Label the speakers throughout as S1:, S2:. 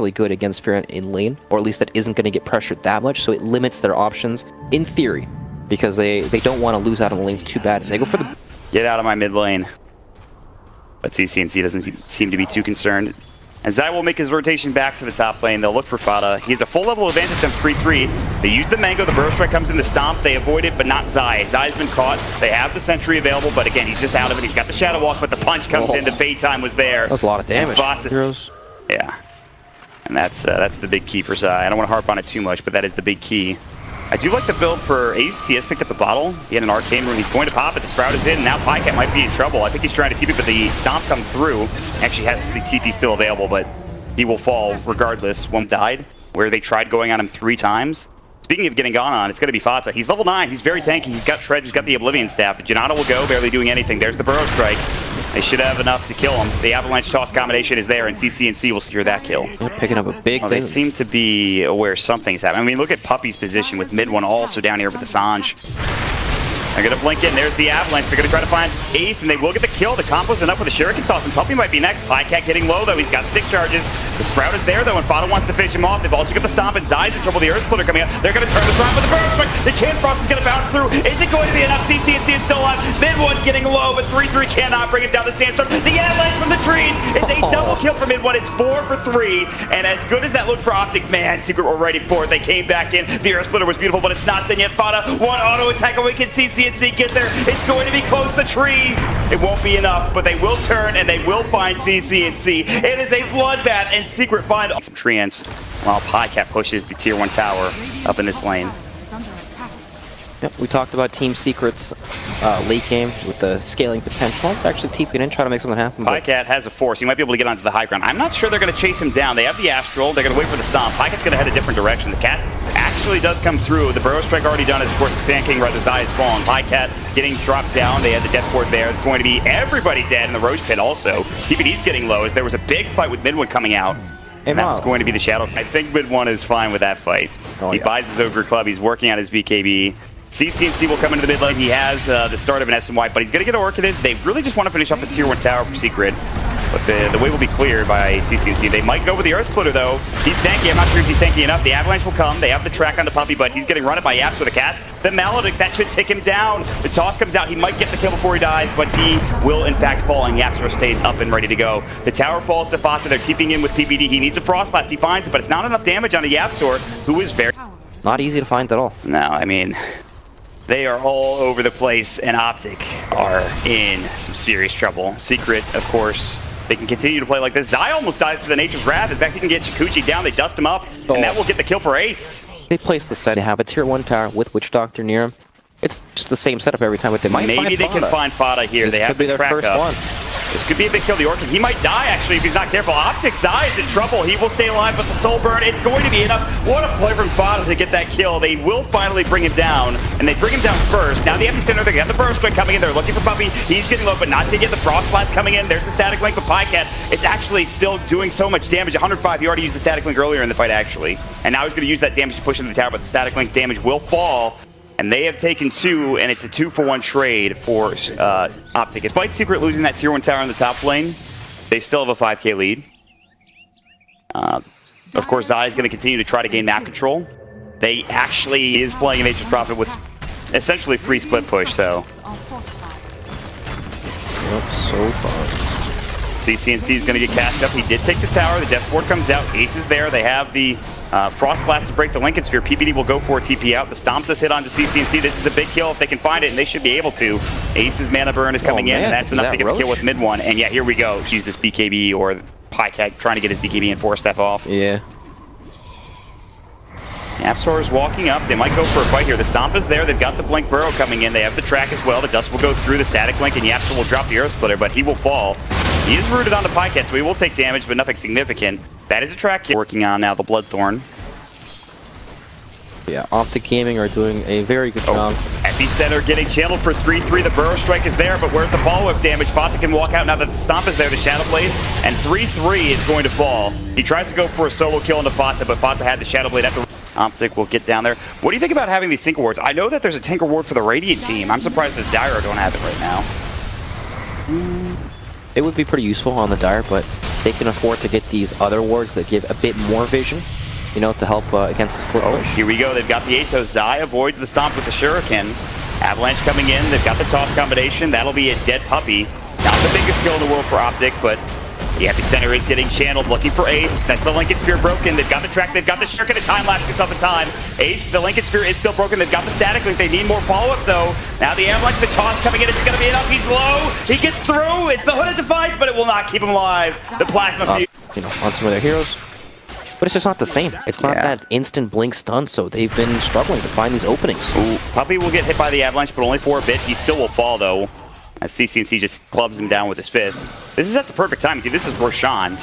S1: really good against Fear in lane, or at least that isn't going to get pressured that much, so it limits their options, in theory, because they don't want to lose out on the lanes too bad, and they go for the...
S2: Get out of my mid lane. But CCNC doesn't seem to be too concerned. And Zai will make his rotation back to the top lane. They'll look for Fada. He has a full level advantage on 3-3. They use the Mango. The Burrow Strike comes in the Stomp. They avoid it, but not Zai. Zai's been caught. They have the Sentry available, but again, he's just out of it. He's got the Shadow Walk, but the punch comes in. The Fade Time was there.
S1: That was a lot of damage.
S2: Yeah. And that's the big key for Zai. I don't want to harp on it too much, but that is the big key. I do like the build for Ace. He has picked up the bottle. He had an Arcane Rune. He's going to pop it. The Sprout is in. And now PyCat might be in trouble. I think he's trying to TP, but the Stomp comes through. Actually has the TP still available, but he will fall regardless. One died, where they tried going on him 3 times. Speaking of getting gone on, it's going to be Fata. He's level 9. He's very tanky. He's got Treads. He's got the Oblivion Staff. The Janata will go, barely doing anything. There's the Burrow Strike. They should have enough to kill him. The Avalanche Toss combination is there, and CCNC will secure that kill.
S1: They're picking up a big thing.
S2: They seem to be aware something's happening. I mean, look at Puppy's position with mid one also down here with the Sange. They're going to blink in. There's the Avalanche. They're going to try to find Ace, and they will get the kill. The combo's enough with a Shuriken Toss, and Puppy might be next. PyCat getting low, though. He's got 6 charges. The Sprout is there, though, and Fada wants to finish him off. They've also got the Stomp, and Zai's in trouble. The Earth Splitter coming up. They're going to turn this around with the Burrow Strike. The Chain Frost is going to bounce through. Is it going to be enough? CCNC is still alive. Mid one getting low, but 3-3 cannot bring him down the Sandstorm. The Avalanche from the trees. It's a double kill for mid one. It's 4 for 3. And as good as that looked for OpTic, man, Secret were ready for it. They came back in. The Earth Splitter was beautiful, but it's not done yet. Fada, one auto attack away. Can CCNC get there? It's going to be close to trees. It won't be enough, but they will turn and they will find CCNC. It is a bloodbath, and Secret find some treants while PyCat pushes the tier 1 tower up in this lane.
S1: Yep, we talked about Team Secret's late game with the scaling potential. Actually, TP in, try to make something happen.
S2: PyCat has a force. He might be able to get onto the high ground. I'm not sure they're going to chase him down. They have the Astral. They're going to wait for the Stomp. PyCat's going to head a different direction. The cast actually does come through. The Burrow Strike already done, as of course the Sand King, rather, Zai is fallen. PyCat getting dropped down. They had the Death Ward there. It's going to be everybody dead in the Roach Pit also. PPD's getting low as there was a big fight with Midwood coming out. And that was going to be the Shadow. I think Mid 1 is fine with that fight. He buys his Ogre Club. He's working on his BKB. CCNC will come into the mid lane. He has the start of an SMY, but he's going to get Orchided. They really just want to finish off his tier 1 tower for Secret. But the way will be cleared by CCNC. They might go with the Earth Splitter, though. He's tanky. I'm not sure if he's tanky enough. The Avalanche will come. They have the track on the Puppy, but he's getting run by Yaps with a cast. The Melodic, that should take him down. The Toss comes out. He might get the kill before he dies, but he will, in fact, fall, and Yapsor stays up and ready to go. The tower falls to Fata. They're TPing in with PPD. He needs a Frost Blast. He finds it, but it's not enough damage on a Yapsor, who is very...
S1: Not easy to find at all.
S2: No, I mean... They are all over the place, and OpTic are in some serious trouble. Secret, of course, they can continue to play like this. Zai almost dies to the Nature's Wrath. In fact, he can get Chikuchi down. They dust him up, and that will get the kill for Ace.
S1: They place the set. They have a tier 1 tower with Witch Doctor near him. It's just the same setup every time, but they might
S2: Maybe they can find Fada here.
S1: This
S2: they have
S1: could be
S2: the
S1: their
S2: track
S1: first
S2: up.
S1: one.
S2: This could be a big kill. The Orchid, he might die, actually, if he's not careful. OpTic Zai is in trouble. He will stay alive, but the Soul Burn, it's going to be enough. What a play from Fada to get that kill. They will finally bring him down, and they bring him down first. Now the Epicenter, they have the Burst Strike coming in. They're looking for Puppy. He's getting low, but not to get the Frost Blast coming in. There's the Static Link with PyCat. It's actually still doing so much damage. 105, he already used the Static Link earlier in the fight, actually. And now he's going to use that damage to push into the tower, but the Static Link damage will fall. And they have taken 2, and it's a 2-for-1 trade for OpTic. Despite Secret losing that tier 1 tower in the top lane, they still have a 5k lead. Of course, Zai is going to continue to try to gain map control. They actually is playing Nature's Prophet with essentially free split push, so.
S1: Yep, so far.
S2: CCNC is going to get cast up. He did take the tower. The Death Ward comes out. Ace is there. They have the Frost Blast to break the Lincoln Sphere. PPD will go for a TP out. The Stomp does hit onto CCNC. This is a big kill if they can find it, and they should be able to. Ace's Mana Burn is coming in, and that's enough to get the kill with mid 1. And yeah, here we go. She's this BKB, or PyCat trying to get his BKB and Force Death off.
S1: Yeah.
S2: Yapsor is walking up. They might go for a fight here. The Stomp is there. They've got the Blink Burrow coming in. They have the track as well. The Dust will go through the Static Link, and Yapsor will drop the Earth Splitter, but he will fall. He is rooted onto PyCat, so he will take damage, but nothing significant. That is a track working on now, the Bloodthorn.
S1: Yeah, OpTic Gaming are doing a very good job.
S2: Epicenter getting channeled for 3-3. The Burrow Strike is there, but where's the follow-up damage? Fata can walk out now that the Stomp is there, the Shadow Blade, and 3-3 is going to fall. He tries to go for a solo kill into Fata, but Fata had the Shadow Blade after. OpTic will get down there. What do you think about having these Sync Awards? I know that there's a Tank Award for the Radiant team. I'm surprised that Dyro don't have it right now.
S1: It would be pretty useful on the Dire, but they can afford to get these other wards that give a bit more vision, you know, to help against the split push.
S2: Here we go. They've got the Atos. Zai avoids the stomp with the Shuriken. Avalanche coming in. They've got the toss combination. That'll be a dead puppy. Not the biggest kill in the world for OpTic, but the epicenter is getting channeled, looking for Ace. That's the Lincoln Sphere broken. They've got the track. They've got the Shuriken. A time lapse gets off the time. Ace, the Lincoln Sphere is still broken. They've got the static link. They need more follow-up, though. Now the Avalanche, the toss coming in. Is it going to be enough? He's low. He gets through. It's the Hood of Defiance, but it will not keep him alive. The Plasma
S1: you know, on some of their heroes. But it's just not the same. It's not that instant blink stun, so they've been struggling to find these openings.
S2: Ooh, Puppy will get hit by the Avalanche, but only for a bit. He still will fall, though, as CCNC just clubs him down with his fist. This is at the perfect time, too. This is Roshan.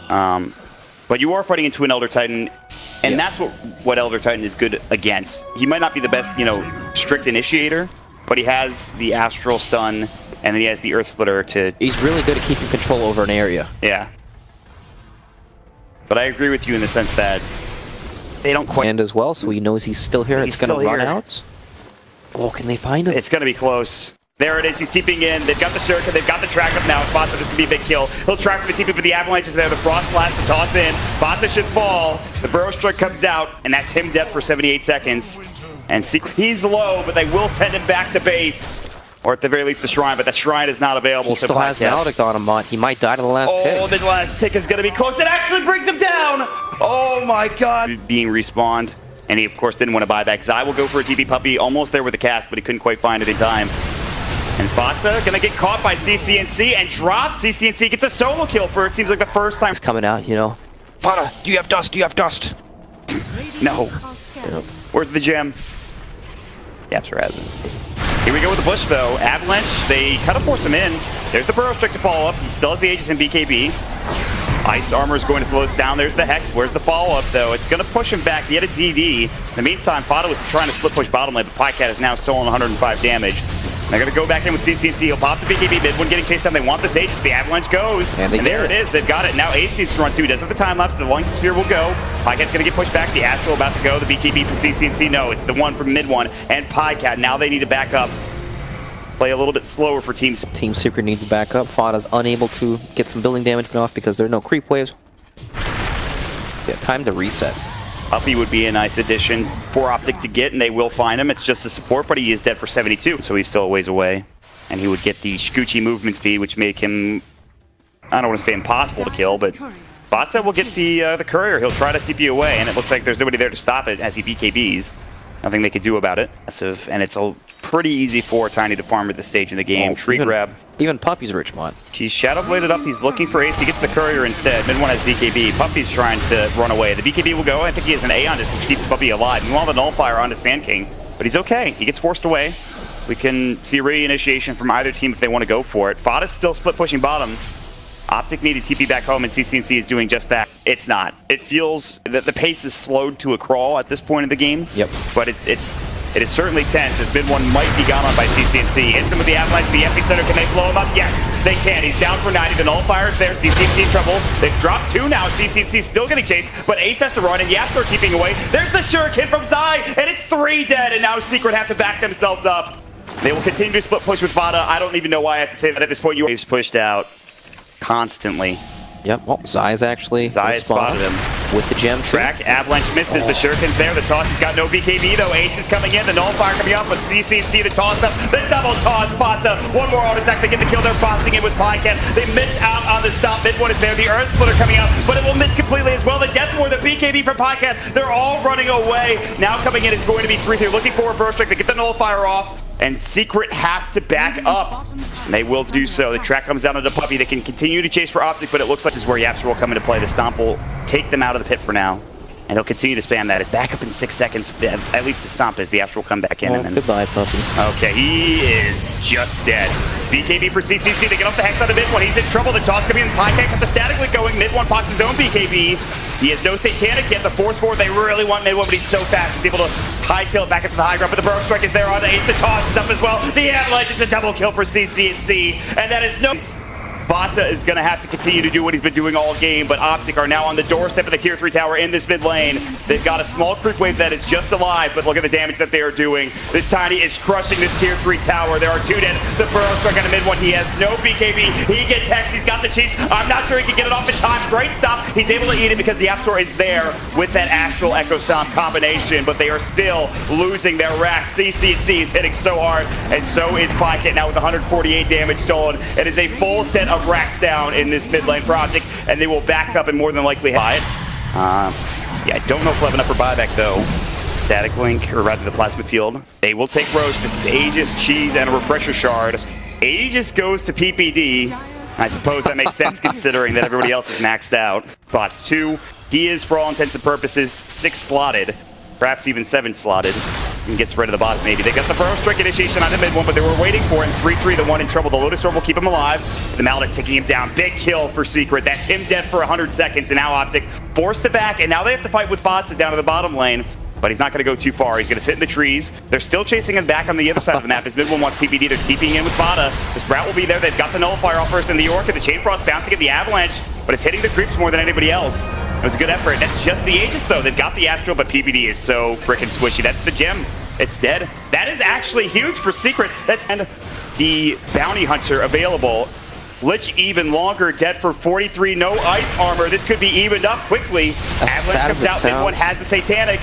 S2: But you are fighting into an Elder Titan, and that's what Elder Titan is good against. He might not be the best, you know, strict initiator, but he has the Astral Stun, and then he has the Earth Splitter to...
S1: He's really good at keeping control over an area.
S2: Yeah. But I agree with you in the sense that they don't quite...
S1: And as well, so he knows he's still here. It's going to run out. Oh, can they find him?
S2: It's going to be close. There it is. He's TPing in. They've got the Shuriken. They've got the track up now. Bata, this could be a big kill. He'll track for the TP, but the Avalanche is there. The Frost Blast, the toss in. Bata should fall. The Burrow Strike comes out, and that's him dead for 78 seconds. And he's low, but they will send him back to base. Or at the very least the Shrine, but the Shrine is not available.
S1: He still has Maledict on him, but he might die to the last tick.
S2: Oh, the last tick is going to be close. It actually brings him down! Oh my god! Being respawned. And he, of course, didn't want to buy back. Zai will go for a TP Puppy, almost there with the cast, but he couldn't quite find it in time. And Fatsa gonna get caught by CCNC and dropped. CCNC gets a solo kill for it seems like the first time.
S1: It's coming out, you know. Bata, do you have dust? Do you have dust?
S2: No. Yep. Where's the gem? Yapster has it. Here we go with the Bush, though. Avalanche, they kind of force him in. There's the Burrow Strike to follow up. He still has the Aegis in BKB. Ice Armor is going to slow this down. There's the Hex. Where's the follow-up, though? It's going to push him back. He had a DD. In the meantime, Fado was trying to split push bottom lane, but Pycat has now stolen 105 damage. They're going to go back in with CCNC. He'll pop the BKB mid one getting chased down. They want this Aegis. The Avalanche goes. And there it is. They've got it. Now Ace needs to run too. He does have the time lapse. The Lincoln Sphere will go. Pycat's going to get pushed back. The Astral about to go. The BKB from CCNC. No, it's the one from mid one. And Pycat. Now they need to back up. Play a little bit slower for Team Secret.
S1: Team Secret needs to back up. Fada's unable to get some building damage off because there are no creep waves. Yeah, time to reset.
S2: Uppy would be a nice addition for OpTic to get, and they will find him. It's just a support, but he is dead for 72, so he's still a ways away. And he would get the Scoochie movement speed, which make him, I don't want to say impossible to kill, but Botset will get the courier. He'll try to TP away, and it looks like there's nobody there to stop it as he BKBs. Nothing they could do about it. And it's a pretty easy for Tiny to farm at this stage in the game. Tree grab.
S1: Even Puppy's rich mod.
S2: He's shadow bladed up. He's looking for Ace. He gets the courier instead. Mid one has BKB. Puppy's trying to run away. The BKB will go. I think he has an A on this, which keeps Puppy alive. Meanwhile, the nullifier onto Sand King, but he's okay. He gets forced away. We can see re-initiation from either team if they want to go for it. Fada's still split pushing bottom. OpTic needed TP back home, and CCNC is doing just that. It's not. It feels that the pace is slowed to a crawl at this point in the game.
S1: Yep.
S2: But it is certainly tense, as mid one might be gone on by CCNC. Hits him with the Avalanche, the epicenter. Can they blow him up? Yes, they can. He's down for 90. The nullifier's there. CCNC in trouble. They've dropped 2 now. CCNC still getting chased, but Ace has to run, and Yaps are keeping away. There's the Shuriken from Zai, and it's 3 dead, and now Secret have to back themselves up. They will continue to split push with Vada. I don't even know why I have to say that at this point. Waves pushed out constantly.
S1: Yep, well, Zai's actually
S2: spotted him
S1: with the gem
S2: track. Avalanche misses. The Shuriken's there. The toss has got no BKB though. Ace is coming in. The nullifier coming up, but CCNC the toss up. The double toss. Pata. One more auto attack. They get the kill. They're boxing it with Pycat. They miss out on the stop. Mid one is there. The Earth Splitter coming out, but it will miss completely as well. The Death Ward, the BKB from Pycat. They're all running away. Now coming in is going to be 3-3. Looking for a burst strike. They get the nullifier off. And Secret have to back up. And they will do so. The track comes down to the Puppy. They can continue to chase for OpTic, but it looks like this is where Yapster will come into play. The Stomp will take them out of the pit for now. And he'll continue to spam that. It's back up in 6 seconds. At least the Stomp is. The Yapster will come back in. And then...
S1: Goodbye, Puppy.
S2: Okay, he is just dead. BKB for CCC. They get off the Hex on the mid one. He's in trouble. The toss coming in. Pycat got the static link going. Mid one pops his own BKB. He has no Satanic yet. The Force Forward, they really want mid one, but he's so fast. He's able to hightail it back up to the high ground. But the Burrow Strike is there on the Ace. The toss is up as well. The Avalanche is a double kill for CCNC. And that is no... Bata is going to have to continue to do what he's been doing all game, but OpTic are now on the doorstep of the tier 3 tower in this mid lane. They've got a small creep wave that is just alive, but look at the damage that they are doing. This Tiny is crushing this tier 3 tower. There are 2 dead. The Burrow Strike on the mid one. He has no BKB. He gets Hex. He's got the cheese. I'm not sure he can get it off in time. Great stop. He's able to eat it because the App Store is there with that actual Echo Stomp combination, but they are still losing their racks. CCC is hitting so hard, and so is Pocket now with 148 damage stolen. It is a full set of racks down in this mid lane for OpTic, and they will back up and more than likely buy it. Yeah, I don't know if we'll have enough for buyback though. Static Link, or rather the Plasma Field. They will take Roche. This is Aegis, Cheese, and a Refresher Shard. Aegis goes to PPD. I suppose that makes sense considering that everybody else is maxed out. Bots 2. He is, for all intents and purposes, 6 slotted. Perhaps even 7 slotted. And gets rid of the bots maybe. They got the Burrow Strike initiation on the mid one, but they were waiting for him. 3-3, the one in trouble. The Lotus Orb will keep him alive. The Maledict taking him down. Big kill for Secret. That's him dead for 100 seconds. And now OpTic forced to back, and now they have to fight with bots down to the bottom lane. But he's not going to go too far. He's going to sit in the trees. They're still chasing him back on the other side of the map. His mid one wants PPD. They're TPing in with Bata. The Sprout will be there. They've got the Nullifier off first, and the Orc and the Chain Frost bouncing at the Avalanche, but it's hitting the creeps more than anybody else. It was a good effort. That's just the Aegis, though. They've got the Astral, but PPD is so freaking squishy. That's the gem. It's dead. That is actually huge for Secret. That's the Bounty Hunter available. Lich even longer, dead for 43. No ice armor. This could be evened up quickly. Avalanche comes out. Mid one has the Satanic.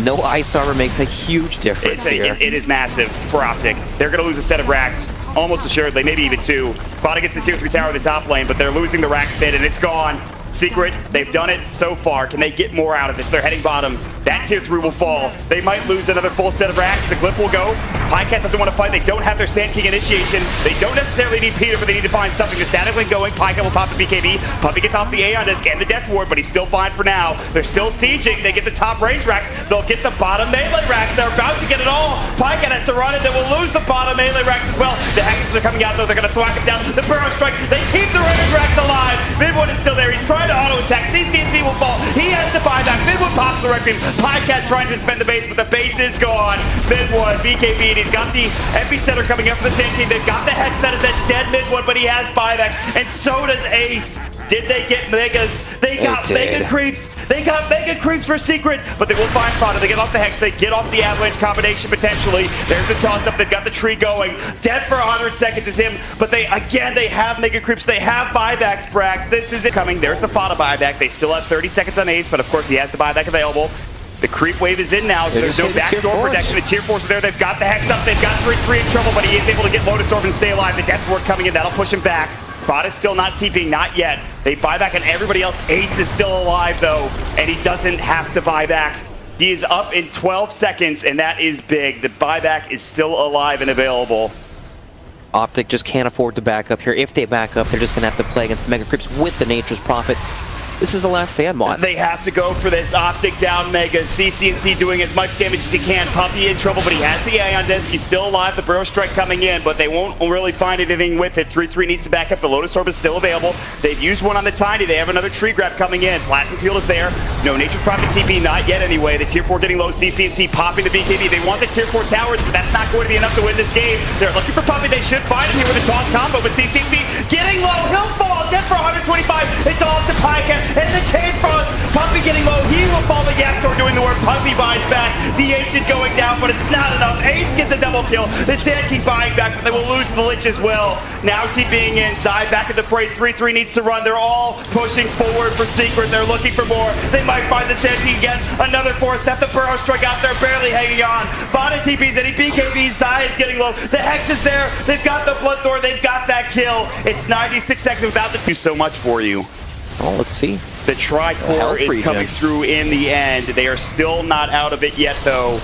S1: No ice armor makes a huge difference here.
S2: It is massive for OpTic. They're going to lose a set of racks, almost assuredly, maybe even 2. Bata gets the tier 3 tower in the top lane, but they're losing the racks mid, and it's gone. Secret, they've done it so far. Can they get more out of this? They're heading bottom. That tier 3 will fall. They might lose another full set of racks. The Glyph will go. Pycat doesn't want to fight. They don't have their Sand King initiation. They don't necessarily need Peter, but they need to find something. The Static Link going. Pycat will pop the BKB. Puppy gets off the Aeon Disc and the Death Ward, but he's still fine for now. They're still sieging. They get the top range racks. They'll get the bottom melee racks. They're about to get it all. Pycat has to run it. They will lose the bottom melee racks as well. The Hexes are coming out though. They're going to thwack him down. The Burrow Strike. They keep the range racks alive. Mid one is still there. He's trying to auto attack. CCNC will fall. He has to buy that. Mid one pops the Requiem. Pycat trying to defend the base, but the base is gone. Mid one, BKB, and he's got the epicenter coming up for the Sand King. They've got the Hex that is a dead mid one, but he has buyback, and so does Ace. Did they get Megas? They got Mega Creeps. They got Mega Creeps for Secret, but they will find Fodder. They get off the Hex. They get off the Avalanche combination potentially. There's the toss-up. They've got the tree going. Dead for 100 seconds is him, but they have Mega Creeps. They have buybacks, Brax. This is it coming. There's the Fodder buyback. They still have 30 seconds on Ace, but of course he has the buyback available. The creep wave is in now, so there's no backdoor protection. The tier 4s are there. They've got the Hex up. They've got 3-3 in trouble, but he is able to get Lotus Orb and stay alive. The Death Ward coming in. That'll push him back. Bot is still not TPing, not yet. They buy back on everybody else. Ace is still alive, though, and he doesn't have to buy back. He is up in 12 seconds, and that is big. The buyback is still alive and available.
S1: OpTic just can't afford to back up here. If they back up, they're just going to have to play against Mega Creeps with the Nature's Prophet. This is the last stand mod.
S2: They have to go for this. OpTic down Megas. CCNC doing as much damage as he can. Puppy in trouble, but he has the Aeon Disc. He's still alive. The Burrow Strike coming in, but they won't really find anything with it. 3-3 needs to back up. The Lotus Orb is still available. They've used one on the Tiny. They have another tree grab coming in. Plasma Field is there. No Nature's Prophet TP, not yet anyway. The tier 4 getting low. CCNC popping the BKB. They want the tier 4 towers, but that's not going to be enough to win this game. They're looking for Puppy. They should find him here with a toss combo, but CCNC getting low. He'll fall. Dead for 125. It's all up to Pycat and the Chain Frost. Puppy getting low. He will fall. The Yapsor doing the work. Puppy buys back. The Ancient going down, but it's not enough. Ace gets a double kill. The Sand King buying back, but they will lose the Lich as well. Now TPing inside. Back at the fray. 3-3 needs to run. They're all pushing forward for Secret. They're looking for more. They might find the Sand King again. Another force. Have the Burrow Strike out there, barely hanging on. Bada TPs and he BKBs. Zai is getting low. The Hex is there. They've got the Bloodthorn. They've got that kill. It's 96 seconds without the two. So much for you.
S1: Well, let's see.
S2: The Tricore is coming through in the end. They are still not out of it yet, though.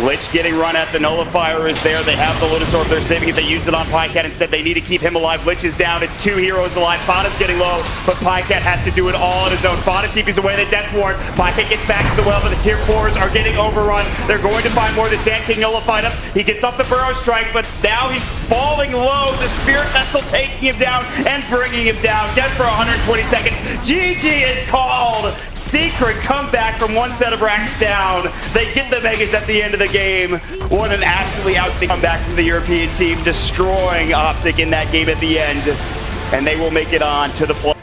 S2: Lich getting run at. The Nullifier is there. They have the Lotus Orb. They're saving it. They used it on Pycat. Instead, they need to keep him alive. Lich is down. It's 2 heroes alive. Fada's getting low, but Pycat has to do it all on his own. Fada TP's away. The Death Ward. Pycat gets back to the well, but the tier 4s are getting overrun. They're going to find more. The Sand King nullified him. He gets off the Burrow Strike, but now he's falling low. The Spirit Vessel taking him down and bringing him down. Dead for 120 seconds. GG is called. Secret comeback from one set of racks down. They get the Megas at the end of the game. What an absolutely outstanding comeback from the European team, destroying OpTic in that game at the end. and they will make it on to the play.